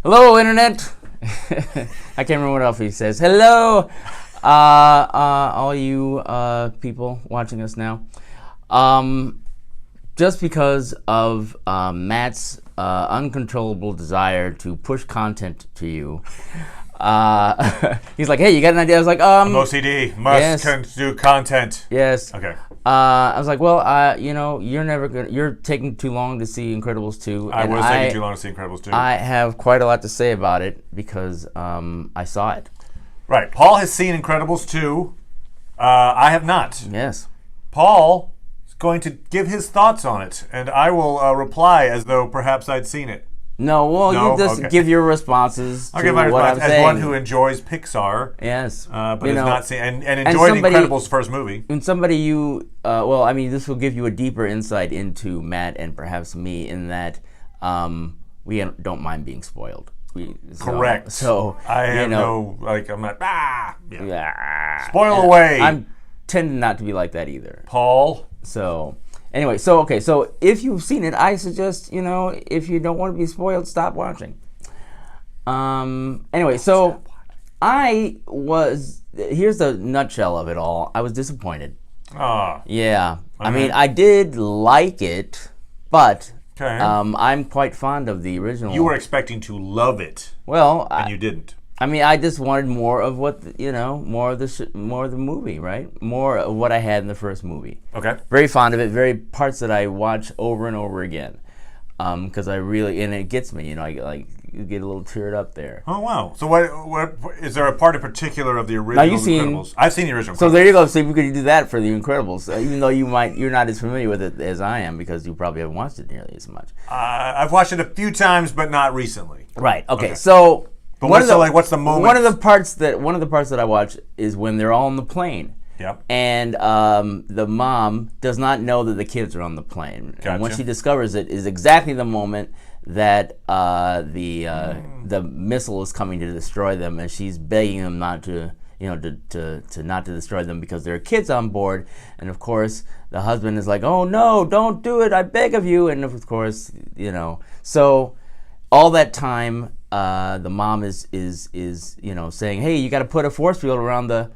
Hello, Internet. I can't remember what else he says. Hello, all you people watching us now. Just because of Matt's uncontrollable desire to push content to you, he's like, "Hey, you got an idea?" I was like, I'm OCD. Must yes. do content. Yes. Okay. I was like, well, you're taking too long to see Incredibles 2. I was taking too long to see Incredibles 2. I have quite a lot to say about it because I saw it. Right. Paul has seen Incredibles 2. I have not. Yes. Paul is going to give his thoughts on it, and I will reply as though perhaps I'd seen it. No, well, you just give your responses to I'll give my what response I'm saying. as one who enjoys Pixar. Yes. But has not seen and enjoyed Incredibles' first movie. And somebody this will give you a deeper insight into Matt and perhaps me in that we don't mind being spoiled. Correct. So I have I'm not, spoil away. I'm tending not to be like that either. Paul. So... Anyway, so if you've seen it, I suggest, if you don't want to be spoiled, stop watching. Anyway, so here's the nutshell of it all. I was disappointed. Yeah. I mean, I did like it, but I'm quite fond of the original. You were expecting to love it. Well, and you didn't. I mean, I just wanted more of what more of the movie, right? More of what I had in the first movie. Okay. Very fond of it. Very parts that I watch over and over again, because I really and it gets me. I get a little teared up there. Oh wow! So what is there a part in particular of the original Incredibles? I've seen the original. So there you go. So we could do that for the Incredibles, even though you're not as familiar with it as I am because you probably haven't watched it nearly as much. I've watched it a few times, but not recently. Right. Okay. So. But what's the moment? One of the parts that I watch is when they're all on the plane. Yep. And the mom does not know that the kids are on the plane. Gotcha. And when she discovers it is exactly the moment that the missile is coming to destroy them, and she's begging them not to not to destroy them because there are kids on board. And of course, the husband is like, "Oh no, don't do it! I beg of you!" And of course, so all that time. The mom is saying, "Hey, you got to put a force field around the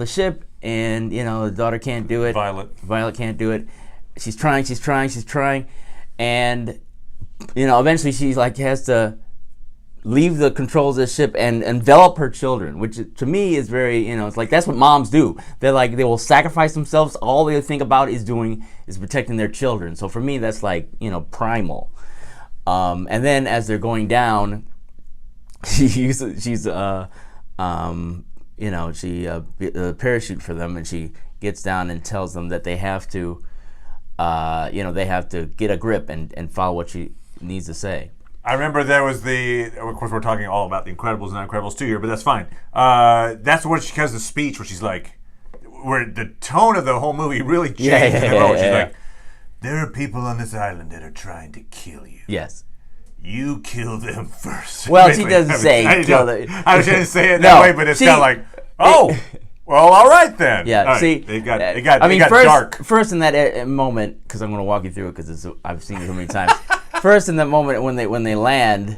ship," and the daughter can't do it. Violet can't do it. She's trying, and eventually she has to leave the controls of the ship and envelop her children, which to me is very it's like that's what moms do. They're like they will sacrifice themselves. All they think about is protecting their children. So for me, that's like primal. And then as they're going down. She parachute for them, and she gets down and tells them that they have to, get a grip and follow what she needs to say. I remember there was of course we're talking all about the Incredibles and Incredibles 2 here, but that's fine. That's what she has the speech where she's like, where the tone of the whole movie really changed. She's like, there are people on this island that are trying to kill you. Yes. You kill them first. Well, she doesn't say kill them. I shouldn't say it that way, but it's kind of like, well, all right then. Yeah, right, see, they got dark. First in that moment, because I'm going to walk you through it because I've seen it so many times. First in that moment when they land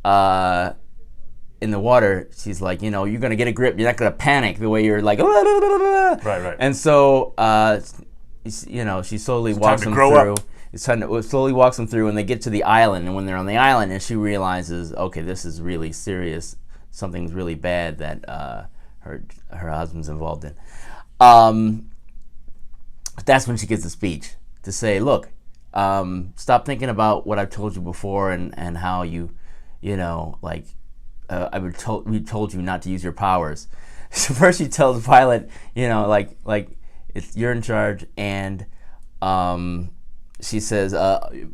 in the water, she's like, you're going to get a grip. You're not going to panic the way you're like, right. And so, she slowly walks them through. It slowly walks them through, and they get to the island. And when they're on the island, and she realizes, okay, this is really serious. Something's really bad that her husband's involved in. That's when she gets the speech to say, look, stop thinking about what I've told you before and how we told you not to use your powers. So first she tells Violet, you're in charge, and she says,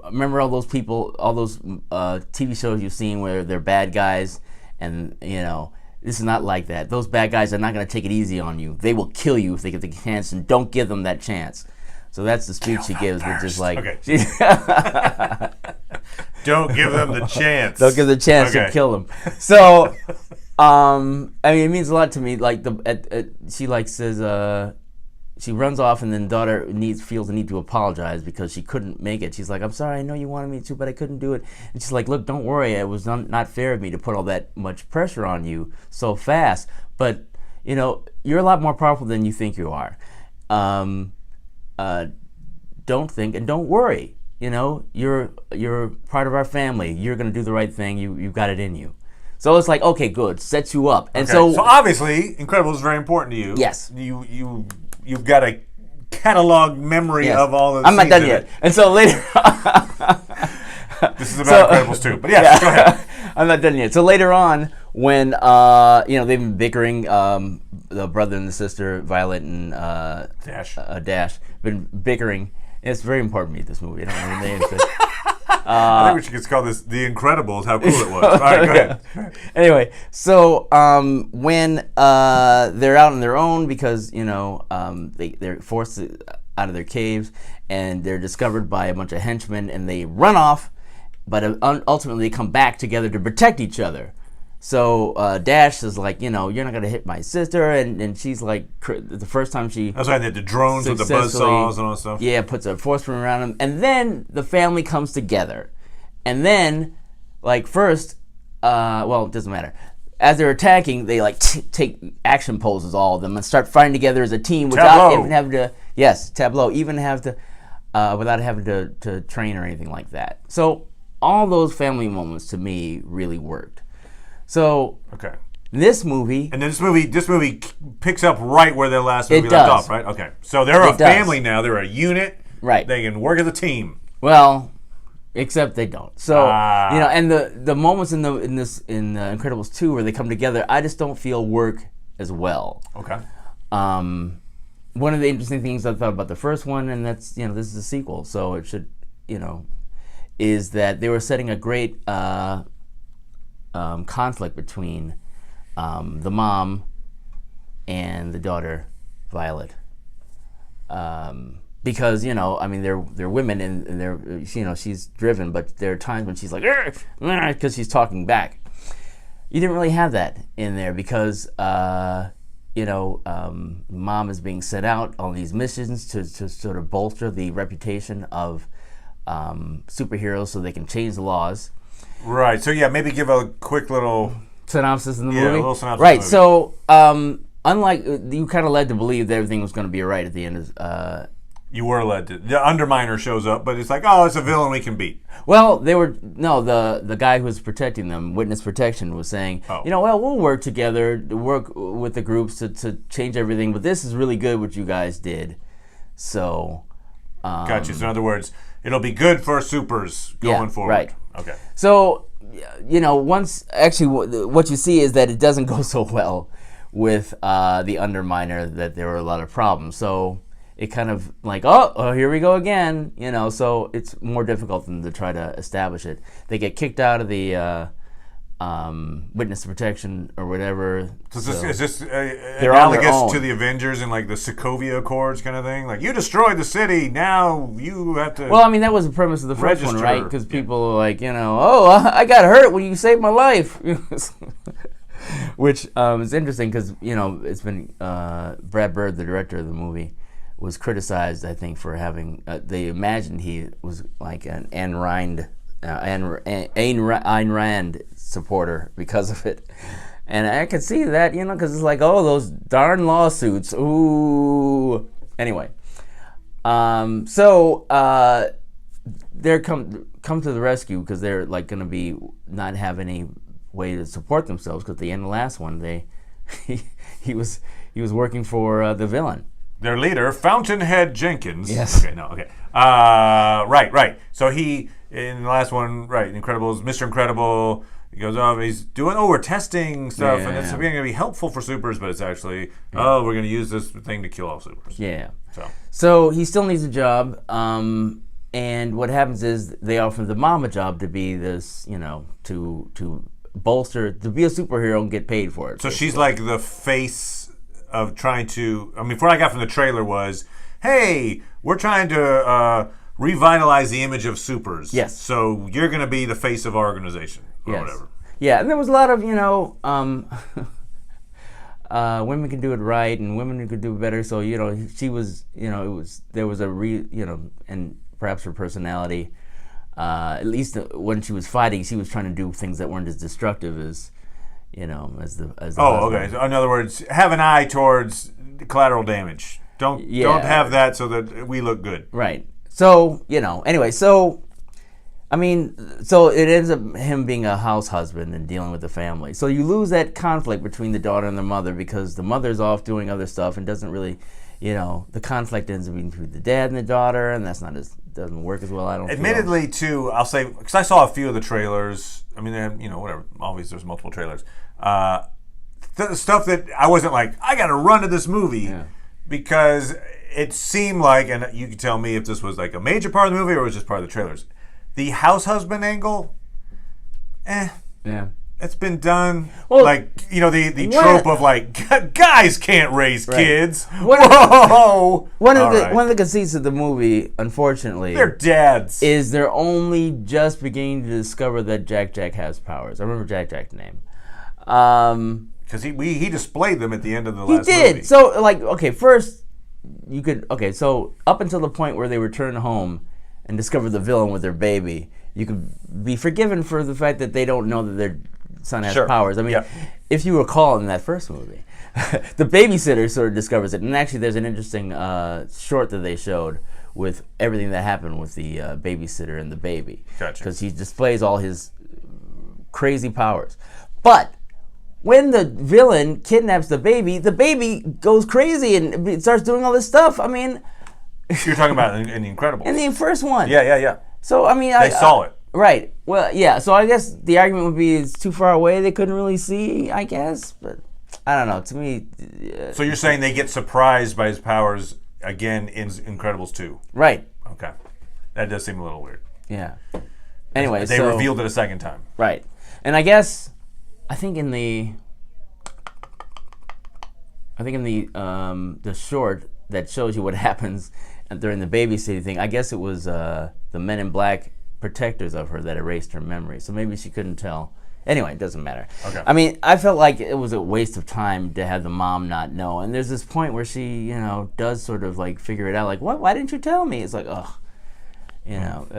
remember all those people, all those TV shows you've seen where they're bad guys, and this is not like that. Those bad guys are not going to take it easy on you. They will kill you if they get the chance, and don't give them that chance. So that's the speech she gives, which is like, don't give them the chance. Don't give them the chance to kill them. So, it means a lot to me. Like she says, she runs off, and then daughter feels the need to apologize because she couldn't make it. She's like, I'm sorry, I know you wanted me to, but I couldn't do it. And she's like, look, don't worry, it was not fair of me to put all that much pressure on you so fast. But, you're a lot more powerful than you think you are. Don't think and don't worry. You're part of our family. You're going to do the right thing. You've got it in you. So it's like, okay, good, sets you up. And so obviously, Incredibles is very important to you. Yes. You've got a catalog memory of all of the I'm not done yet. And so later this is about Incredibles 2. But yes, go ahead. I'm not done yet. So later on, when they've been bickering, the brother and the sister, Violet and Dash, been bickering. It's very important to me, this movie. I don't know the names. I think we should just call this The Incredibles, how cool it was. All right, go ahead. Anyway, so when they're out on their own because, they're forced out of their caves and they're discovered by a bunch of henchmen and they run off, but ultimately they come back together to protect each other. So Dash is like, you're not going to hit my sister, and she's like, the first time she... That's right, the drones with the buzzsaws and all that stuff. Yeah, puts a force field around him, and then the family comes together. And then, first, it doesn't matter. As they're attacking, they, take action poses, all of them, and start fighting together as a team without even having to... Yes, tableau, without having to train or anything like that. So all those family moments, to me, really worked. So this movie, and then this movie picks up right where their last movie left off, right? Okay, so they're a family now; they're a unit, right? They can work as a team. Well, except they don't. So and the moments in Incredibles 2 where they come together, I just don't feel work as well. Okay. One of the interesting things I thought about the first one, and that's this is a sequel, so it should is that they were setting a great. Conflict between the mom and the daughter, Violet, because they're women and they're she's driven, but there are times when she's like because she's talking back. You didn't really have that in there because mom is being sent out on these missions to sort of bolster the reputation of superheroes so they can change the laws. Right. So maybe give a quick little synopsis in the movie. Yeah, a little synopsis. Right. So, unlike you, kind of led to believe that everything was going to be all right at the end. You were led to. The Underminer shows up, but it's like, oh, it's a villain we can beat. Well, the guy who was protecting them, Witness Protection, was saying, we'll work together, work with the groups to change everything. But this is really good what you guys did. So. Gotcha. So in other words, it'll be good for supers going forward. Right. Okay. So, once actually what you see is that it doesn't go so well with the Underminer, that there were a lot of problems. So it kind of like, oh, here we go again, so it's more difficult than to try to establish it. They get kicked out of the Witness Protection or whatever. So is this analogous to the Avengers and like the Sokovia Accords kind of thing? Like, you destroyed the city, now you have to. Well, that was the premise of the first one, right? Because people are like, I got hurt when you saved my life. Which is interesting because it's been Brad Bird, the director of the movie, was criticized, I think, for having they imagined he was like an Ayn Rand supporter because of it, and I could see that, because it's like, oh, those darn lawsuits. Ooh. Anyway, so they're come to the rescue because they're like going to be not have any way to support themselves because at the end of the last one, he was working for the villain. Their leader, Fountainhead Jenkins. Yes. Okay. Right. So he, in the last one, right, Incredibles, Mr. Incredible, he goes off, he's doing, we're testing stuff, and it's going to be helpful for supers, but it's actually, we're going to use this thing to kill all supers. Yeah. So he still needs a job, and what happens is they offer the mom a job to be this, to bolster, to be a superhero and get paid for it. So she's like the face of trying to, what I got from the trailer was, hey, we're trying to revitalize the image of supers. Yes. So you're going to be the face of our organization or whatever. Yeah, and there was a lot of, women can do it right, and women could do it better. So she was, there was and perhaps her personality. At least when she was fighting, she was trying to do things that weren't as destructive as the husband. Okay. So in other words, have an eye towards collateral damage. Don't have that so that we look good. Right. So anyway, so it ends up him being a house husband and dealing with the family. So you lose that conflict between the daughter and the mother because the mother's off doing other stuff and doesn't really, the conflict ends up being between the dad and the daughter, and that's doesn't work as well. I don't. Admittedly, too, I'll say because I saw a few of the trailers. I mean, whatever. Obviously, there's multiple trailers. The stuff that I wasn't like, I got to run to this movie because it seemed like, and you can tell me if this was like a major part of the movie or it was just part of the trailers. The house husband angle, it's been done. Well, the trope of like guys can't raise kids. One of the conceits of the movie, unfortunately, they're dads. Is they're only just beginning to discover that Jack has powers. I remember Jack's name. Because he displayed them at the end of the last movie. He did. So first you could so up until the point where they return home and discover the villain with their baby, you could be forgiven for the fact that they don't know that their son has powers. I mean, if you recall in that first movie, the babysitter sort of discovers it. And actually there's an interesting short that they showed with everything that happened with the babysitter and the baby. Gotcha. Because he displays all his crazy powers. But when the villain kidnaps the baby goes crazy and starts doing all this stuff. I mean... You're talking about in The Incredibles. In the first one. Yeah. So, I mean... They saw it. Right. Well, yeah. So I guess the argument would be it's too far away. They couldn't really see, I guess. But I don't know. To me... So you're saying they get surprised by his powers again in Incredibles 2? Right. Okay. That does seem a little weird. Yeah. Anyway, They revealed it a second time. Right. And I guess... I think in the short that shows you what happens during the babysitting thing, I guess it was the Men in Black protectors of her that erased her memory. So maybe she couldn't tell. Anyway, it doesn't matter. Okay. I mean, I felt like it was a waste of time to have the mom not know. And there's this point where she, does sort of like figure it out. Like, what? Why didn't you tell me? It's like, ugh.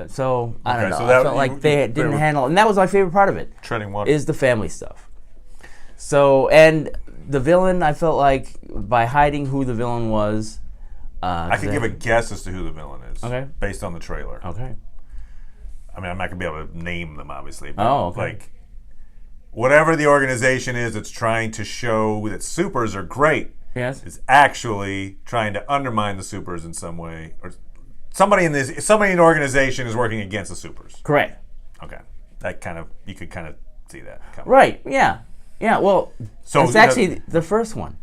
So I don't know. So I felt like they didn't handle, and that was my favorite part of it. Treading water is the family stuff. So, and the villain, I felt like by hiding who the villain was, I could give a guess as to who the villain is. Okay. Based on the trailer. Okay. I mean, I'm not gonna be able to name them, obviously. But okay. Like, whatever the organization is that's trying to show that supers are great, yes, is actually trying to undermine the supers in some way, or somebody in the organization is working against the supers. Correct. Okay, you could kind of see that coming. Right. Yeah. Well, so it's actually the first one.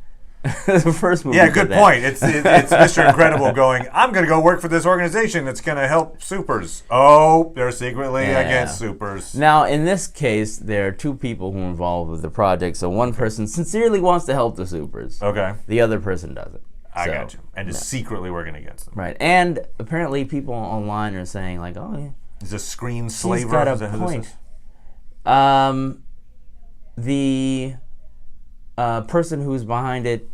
The first movie. Yeah, good point. It's Mr. Incredible going, I'm going to go work for this organization that's going to help supers. Oh, they're secretly against supers. Now, in this case, there are two people who are involved with the project. So one person sincerely wants to help the supers. Okay. The other person doesn't. I got you. And is secretly working against them. Right. And apparently people online are saying, like, oh, yeah. Is this screen slaver? She's got a point. The person who's behind it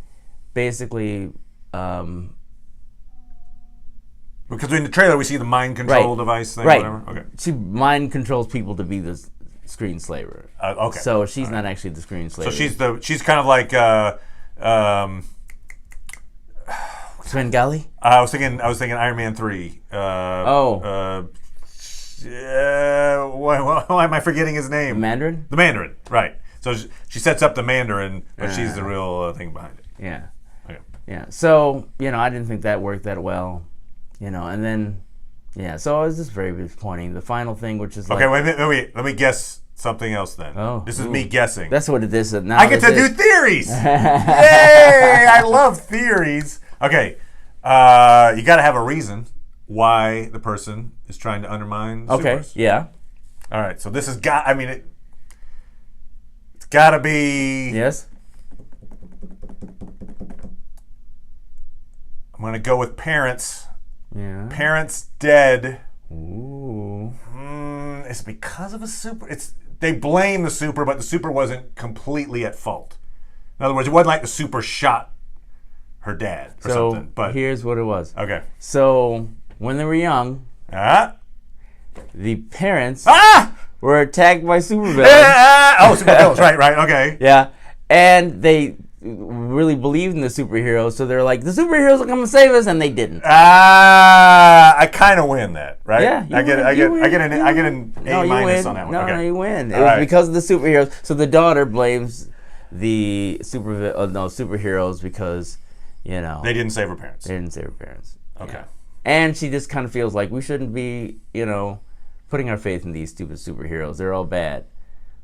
basically... because in the trailer we see the mind control device thing, whatever. Okay. She mind controls people to be the screen slaver. Okay. So she's not actually the screen slaver. So she's kind of like Svengali? I was thinking Iron Man 3. Why am I forgetting his name? Mandarin? The Mandarin, right. So she sets up the Mandarin, but she's the real thing behind it. Yeah. Okay. Yeah. So, I didn't think that worked that well. And then, so it was just very disappointing. The final thing, which is okay, wait. Let me guess something else then. Oh. This is me guessing. That's what it is. Now I get to do theories! Yay! I love theories. Okay. You got to have a reason why the person is trying to undermine supers. Okay, yeah. All right, so this has got, it's got to be... Yes? I'm going to go with parents. Yeah. Parents dead. Ooh. It's because of a super... They blame the super, but the super wasn't completely at fault. In other words, it wasn't like the super shot her dad or So something. But here's what it was. okay. So when they were young, Ah! the parents Ah! were attacked by supervillains. Oh, supervillains. Right. Okay. Yeah, and they really believed in the superheroes, so they're like, the superheroes will come and save us, and they didn't. I kind of win that, right? Yeah, I get an A minus on that one. No, you win. It All was right. because of the superheroes. So the daughter blames the superheroes because, They didn't save her parents. they didn't save her parents. Okay. Yeah. And she just kind of feels like we shouldn't be, putting our faith in these stupid superheroes. They're all bad.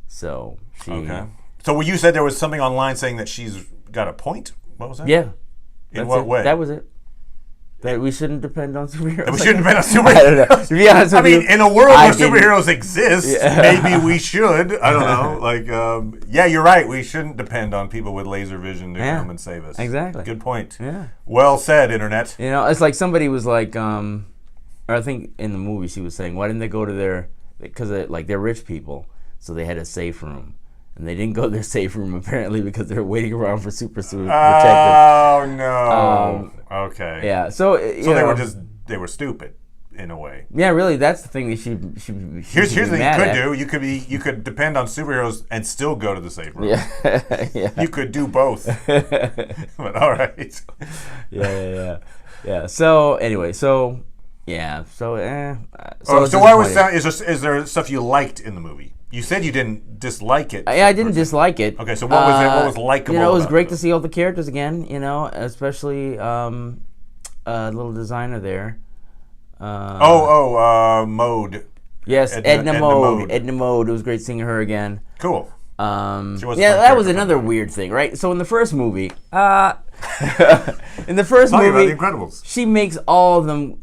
So she. Okay. So you said there was something online saying that she's got a point? What was that? Yeah. In what way? That was it. That we shouldn't depend on superheroes. We shouldn't depend on I don't superheroes. know. To be honest with you, in a world I where didn't- superheroes exist, maybe we should. I don't know. Yeah, you're right. We shouldn't depend on people with laser vision to come and save us. Exactly. Good point. Yeah. Well said, Internet. It's like somebody was like, or I think in the movie she was saying, why didn't they go to because they're rich people, so they had a safe room. And they didn't go to their safe room apparently because they were waiting around for super to protect Oh no. Okay. Yeah. So they were stupid in a way. Yeah, really, that's the thing that she Here's the thing you could do. do. You could depend on superheroes and still go to the safe room. Yeah. Yeah. You could do both. But all right. Yeah. So anyway, yeah. So Is there stuff you liked in the movie? You said you didn't dislike it. I didn't dislike it. Okay, so what was it? What was likable? It was about great it? to see all the characters again. Especially little designer there. Mode. Yes, Edna Mode. Edna Mode. It was great seeing her again. Cool. She was a fun That was character. another weird thing, right? So in the first movie, in the first Talking about movie, The Incredibles. she makes all of them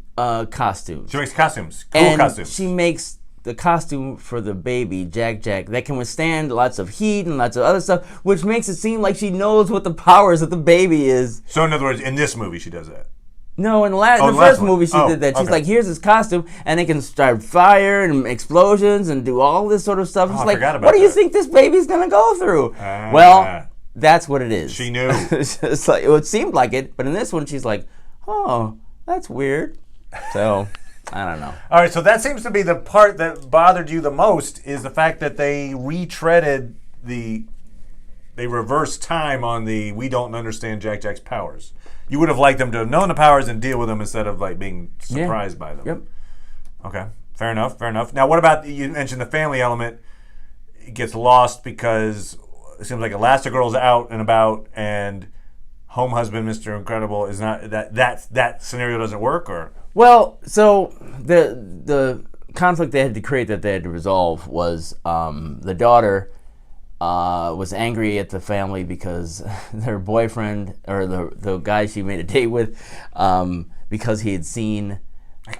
costumes. She makes costumes. Cool And costumes. she makes the costume for the baby, Jack, that can withstand lots of heat and lots of other stuff, which makes it seem like she knows what the powers of the baby is. So in other words, in this movie she does that. No, in the the first last one. movie she did that. She's Okay. like, here's this costume, and it can start fire and explosions and do all this sort of stuff. It's I like, forgot about what do you that. think this baby's going to go through? Well, that's what it is. She knew. It's like, it seemed like it, but in this one she's like, oh, that's weird. So, I don't know. All right, so that seems to be the part that bothered you the most is the fact that they retreaded they reversed time on we don't understand Jack's powers. You would have liked them to have known the powers and deal with them instead of like being surprised by them. Yep. Okay, fair enough. Now, what about, you mentioned the family element? It gets lost because it seems like Elastigirl's out and about and home husband, Mr. Incredible, is not, that scenario doesn't work, or? Well, so the conflict they had to create that they had to resolve was the daughter was angry at the family because their boyfriend, or the guy she made a date with, because he had seen.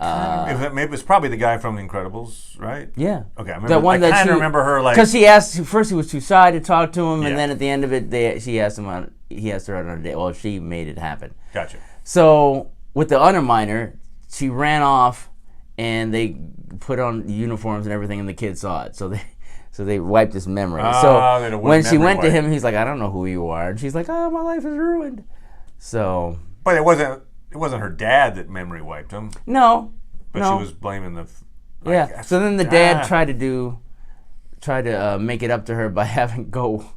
Maybe it's probably the guy from The Incredibles, right? Yeah. Okay, I I remember her like, because she asked first, he was too shy to talk to him, Yeah. and then at the end of it, he asked her out on a date. Well, she made it happen. Gotcha. So with the Underminer, she ran off, and they put on uniforms and everything, and the kids saw it. So they wiped his memory. they had So a when she memory went to wipe. him, he's like, I don't know who you are, and she's like, oh, my life is ruined. So But it wasn't her dad that memory wiped him, no, but no. she was blaming the. Yeah. So then the dad tried to make it up to her by having go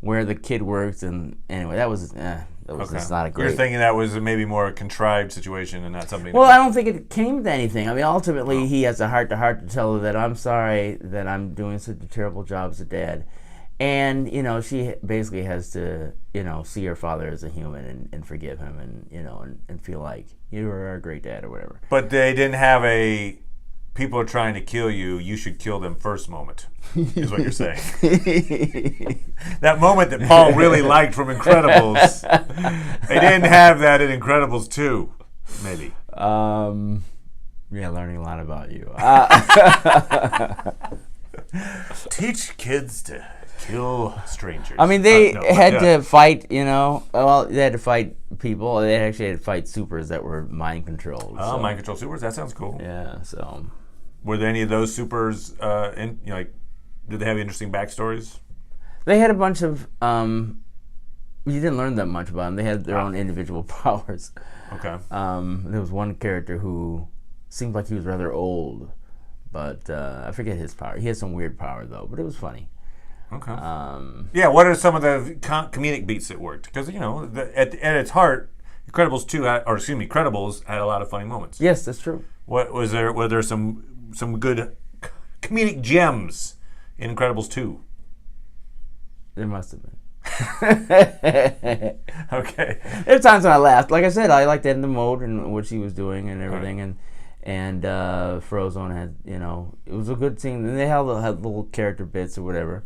where the kid works, and anyway, that was just not a great. You're thinking that was maybe more a contrived situation and not something. Well, I don't think it came to anything. I mean, ultimately, he has a heart-to-heart to tell her that I'm sorry that I'm doing such a terrible job as a dad. And, she basically has to, see her father as a human and forgive him and feel like you were a great dad or whatever. But they didn't have people are trying to kill you, you should kill them first moment, is what you're saying. That moment that Paul really liked from Incredibles, they didn't have that in Incredibles 2, maybe. Yeah, learning a lot about you. Teach kids to kill strangers. I mean, they had yeah. to fight, they had to fight people. They actually had to fight supers that were mind controlled. Oh, so. mind control supers? That sounds cool. Yeah, so. Were there any of those supers, did they have interesting backstories? They had a bunch of You didn't learn that much about them. They had their own individual powers. Okay. There was one character who seemed like he was rather old, but I forget his power. He had some weird power though, but it was funny. Okay. Yeah. What are some of the comedic beats that worked? Because at its heart, Incredibles 2, Incredibles had a lot of funny moments. Yes, that's true. What was there? Were there some good comedic gems in Incredibles 2? There must have been. Okay. There were times when I laughed. Like I said, I liked Edna Mode and what she was doing and everything, right. and Frozone had, it was a good scene. And they had little character bits or whatever.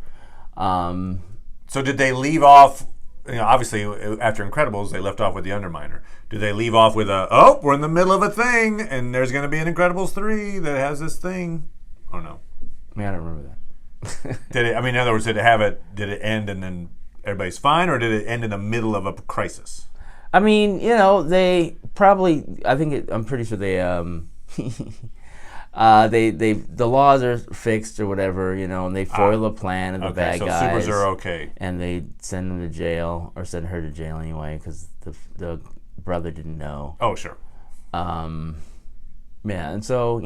So did they leave off? Obviously, after Incredibles, they left off with the Underminer. Do they leave off with we're in the middle of a thing, and there's going to be an Incredibles 3 that has this thing? Oh no. I don't remember that. Did it? I mean, in other words, did it end and then everybody's fine, or did it end in the middle of a crisis? I mean, they probably. I'm pretty sure they. The laws are fixed or whatever, and they foil the plan of the bad guys. So supers are okay, and they send them to jail or send her to jail anyway because the brother didn't know. Oh sure. Yeah, and so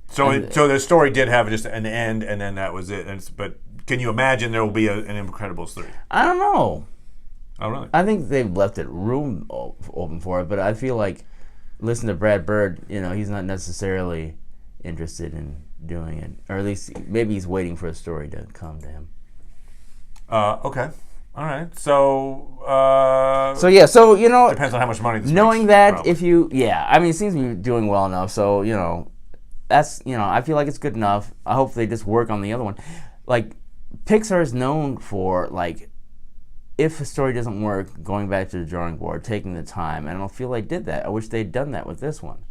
So the story did have just an end, and then that was it. But can you imagine there will be an Incredibles 3? I don't know. Oh, really? I think they've left it room open for it, but I feel like, listen to Brad Bird, he's not necessarily interested in doing it. Or at least, maybe he's waiting for a story to come to him. Okay. All right. So, depends on how much money this knowing makes, that, probably. it seems to be doing well enough, so, that's, I feel like it's good enough. I hope they just work on the other one. Like, Pixar is known for, like, if a story doesn't work, going back to the drawing board, taking the time, and I don't feel they did that. I wish they'd done that with this one.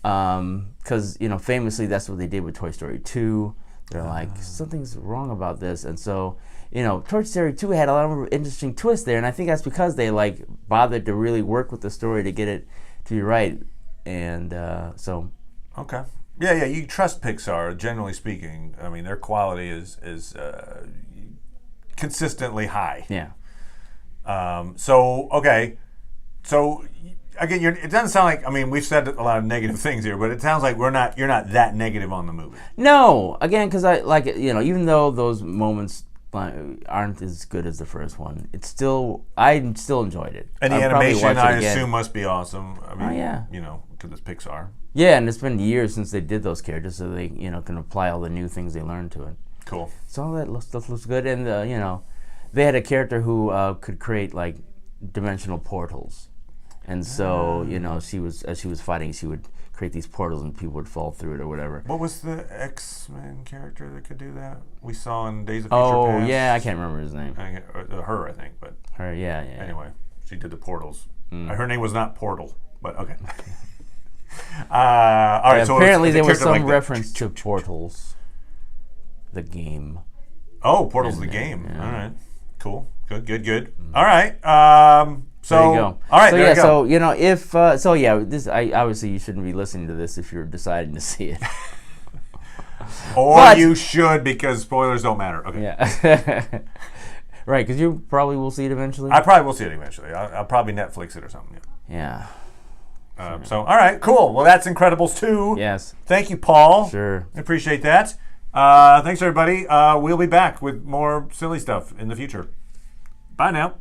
Because, famously, that's what they did with Toy Story 2. They're like, something's wrong about this, and so, Toy Story 2 had a lot of interesting twists there, and I think that's because they, like, bothered to really work with the story to get it to be right, and so... Okay. Yeah, you trust Pixar, generally speaking. I mean, their quality is consistently high. Yeah. So again, it doesn't sound like, we've said a lot of negative things here, but it sounds like you're not that negative on the movie. No, again, because I like it, even though those moments aren't as good as the first one, I still enjoyed it. And the animation, I assume, must be awesome. Yeah. Because it's Pixar. Yeah, and it's been years since they did those characters, so they can apply all the new things they learned to it. Cool. So all that stuff looks good, and they had a character who could create like dimensional portals, and so she was fighting, she would create these portals, and people would fall through it or whatever. What was the X-Men character that could do that? We saw in Days of Future Past. Oh yeah, I can't remember his name. Her, I think, but her, yeah. Anyway, she did the portals. Her name was not Portal, but okay. All right. So apparently there was some reference to Portals, the game. Oh, Portals, the game. Yeah. All right. Cool. Good. All right. So there you go. All right. So there yeah. you go. So this obviously you shouldn't be listening to this if you're deciding to see it. Or you should, because spoilers don't matter. Okay. Yeah. Right, because you probably will see it eventually. I probably will see it eventually. I'll probably Netflix it or something. Yeah. So, all right, cool. Well, that's Incredibles 2. Yes. Thank you, Paul. Sure. I appreciate that. Thanks, everybody. We'll be back with more silly stuff in the future. Bye now.